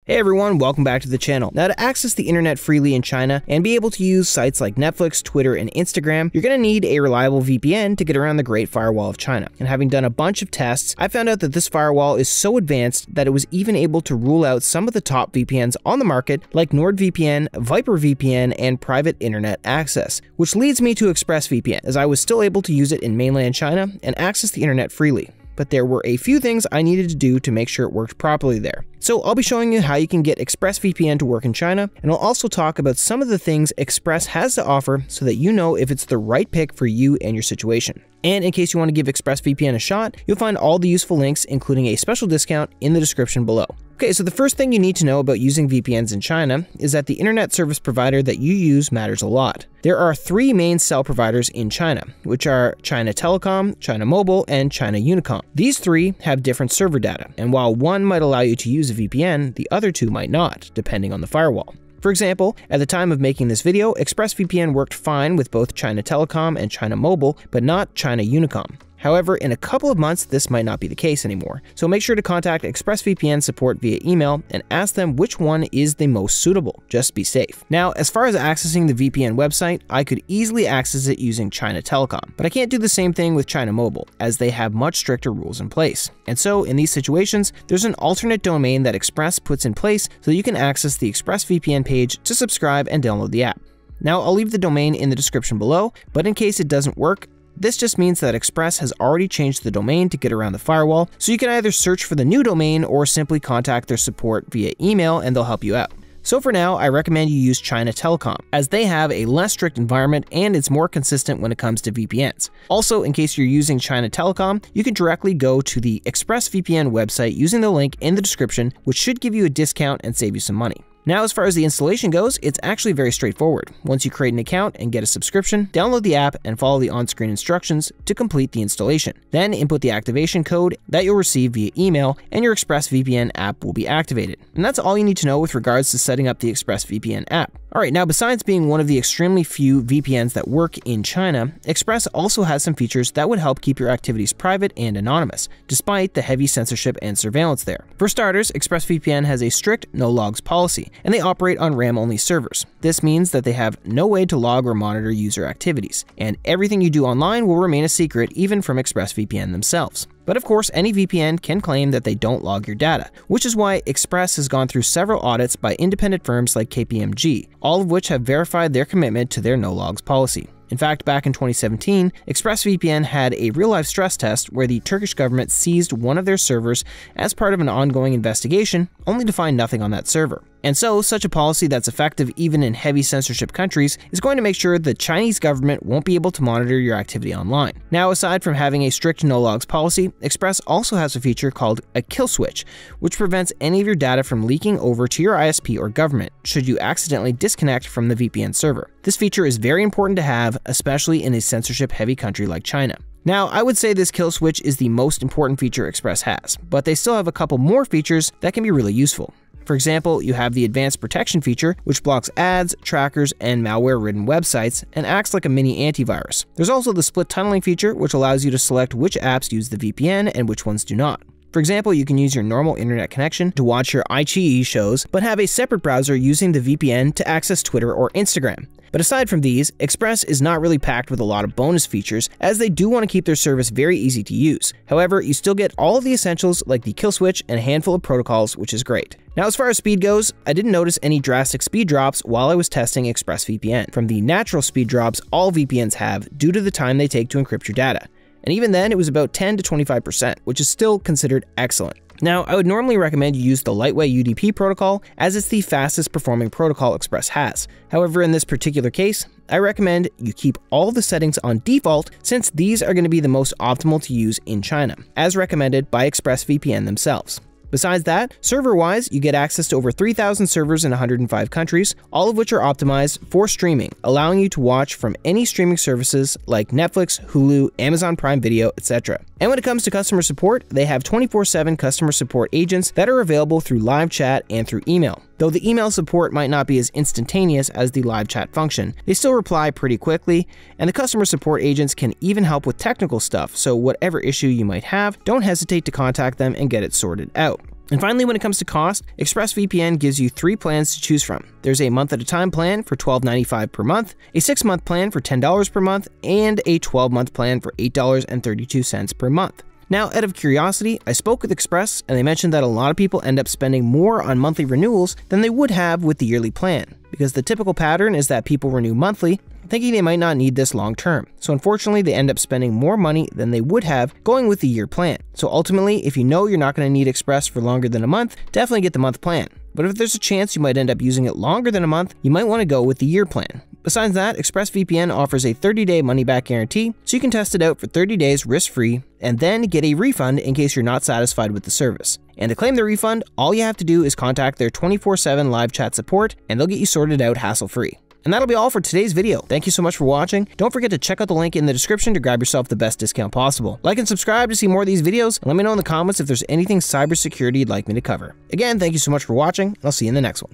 Hey everyone, welcome back to the channel. Now, to access the internet freely in China and be able to use sites like Netflix, Twitter, and Instagram, you're going to need a reliable VPN to get around the Great Firewall of China. And having done a bunch of tests, I found out that this firewall is so advanced that it was even able to rule out some of the top VPNs on the market like NordVPN, ViperVPN, and private internet access. Which leads me to ExpressVPN, as I was still able to use it in mainland China and access the internet freely. But there were a few things I needed to do to make sure it worked properly there. So I'll be showing you how you can get ExpressVPN to work in China, and I'll also talk about some of the things Express has to offer so that you know if it's the right pick for you and your situation. And in case you want to give ExpressVPN a shot, you'll find all the useful links, including a special discount, in the description below. Okay, so the first thing you need to know about using VPNs in China is that the internet service provider that you use matters a lot. There are three main cell providers in China, which are China Telecom, China Mobile, and China Unicom. These three have different server data, and while one might allow you to use a VPN, the other two might not, depending on the firewall. For example, at the time of making this video, ExpressVPN worked fine with both China Telecom and China Mobile, but not China Unicom. However, in a couple of months, this might not be the case anymore, so make sure to contact ExpressVPN support via email and ask them which one is the most suitable. Just be safe. Now, as far as accessing the VPN website, I could easily access it using China Telecom, but I can't do the same thing with China Mobile, as they have much stricter rules in place. And so, in these situations, there's an alternate domain that Express puts in place so you can access the ExpressVPN page to subscribe and download the app. Now, I'll leave the domain in the description below, but in case it doesn't work, this just means that Express has already changed the domain to get around the firewall, so you can either search for the new domain or simply contact their support via email and they'll help you out. So for now, I recommend you use China Telecom, as they have a less strict environment and it's more consistent when it comes to VPNs. Also, in case you're using China Telecom, you can directly go to the ExpressVPN website using the link in the description, which should give you a discount and save you some money. Now, as far as the installation goes, it's actually very straightforward. Once you create an account and get a subscription, download the app and follow the on-screen instructions to complete the installation. Then input the activation code that you'll receive via email and your ExpressVPN app will be activated. And that's all you need to know with regards to setting up the ExpressVPN app. Alright, now besides being one of the extremely few VPNs that work in China, Express also has some features that would help keep your activities private and anonymous, despite the heavy censorship and surveillance there. For starters, ExpressVPN has a strict no-logs policy, and they operate on RAM-only servers. This means that they have no way to log or monitor user activities, and everything you do online will remain a secret even from ExpressVPN themselves. But of course, any VPN can claim that they don't log your data, which is why Express has gone through several audits by independent firms like KPMG, all of which have verified their commitment to their no-logs policy. In fact, back in 2017, ExpressVPN had a real-life stress test where the Turkish government seized one of their servers as part of an ongoing investigation, only to find nothing on that server. And so, such a policy that's effective even in heavy censorship countries is going to make sure the Chinese government won't be able to monitor your activity online. Now, aside from having a strict no-logs policy, Express also has a feature called a kill switch, which prevents any of your data from leaking over to your ISP or government should you accidentally disconnect from the VPN server. This feature is very important to have, especially in a censorship-heavy country like China. Now, I would say this kill switch is the most important feature Express has, but they still have a couple more features that can be really useful. For example, you have the advanced protection feature, which blocks ads, trackers, and malware-ridden websites and acts like a mini antivirus. There's also the split tunneling feature, which allows you to select which apps use the VPN and which ones do not. For example, you can use your normal internet connection to watch your iQIYI shows, but have a separate browser using the VPN to access Twitter or Instagram. But aside from these, Express is not really packed with a lot of bonus features, as they do want to keep their service very easy to use. However, you still get all of the essentials like the kill switch and a handful of protocols, which is great. Now, as far as speed goes, I didn't notice any drastic speed drops while I was testing ExpressVPN from the natural speed drops all VPNs have due to the time they take to encrypt your data. And even then, it was about 10 to 25%, which is still considered excellent. Now, I would normally recommend you use the lightweight UDP protocol, as it's the fastest performing protocol Express has. However, in this particular case, I recommend you keep all the settings on default, since these are going to be the most optimal to use in China, as recommended by ExpressVPN themselves. Besides that, server-wise, you get access to over 3,000 servers in 105 countries, all of which are optimized for streaming, allowing you to watch from any streaming services like Netflix, Hulu, Amazon Prime Video, etc. And when it comes to customer support, they have 24/7 customer support agents that are available through live chat and through email. Though the email support might not be as instantaneous as the live chat function, they still reply pretty quickly, and the customer support agents can even help with technical stuff, so whatever issue you might have, don't hesitate to contact them and get it sorted out. And finally, when it comes to cost, ExpressVPN gives you 3 plans to choose from. There's a month at a time plan for $12.95 per month, a 6-month plan for $10 per month, and a 12-month plan for $8.32 per month. Now, out of curiosity, I spoke with Express and they mentioned that a lot of people end up spending more on monthly renewals than they would have with the yearly plan, because the typical pattern is that people renew monthly, thinking they might not need this long term. So unfortunately, they end up spending more money than they would have going with the year plan. So ultimately, if you know you're not going to need Express for longer than a month, definitely get the month plan. But if there's a chance you might end up using it longer than a month, you might want to go with the year plan. Besides that, ExpressVPN offers a 30-day money-back guarantee, so you can test it out for 30 days risk-free, and then get a refund in case you're not satisfied with the service. And to claim the refund, all you have to do is contact their 24/7 live chat support, and they'll get you sorted out hassle-free. And that'll be all for today's video. Thank you so much for watching. Don't forget to check out the link in the description to grab yourself the best discount possible. Like and subscribe to see more of these videos, and let me know in the comments if there's anything cybersecurity you'd like me to cover. Again, thank you so much for watching, and I'll see you in the next one.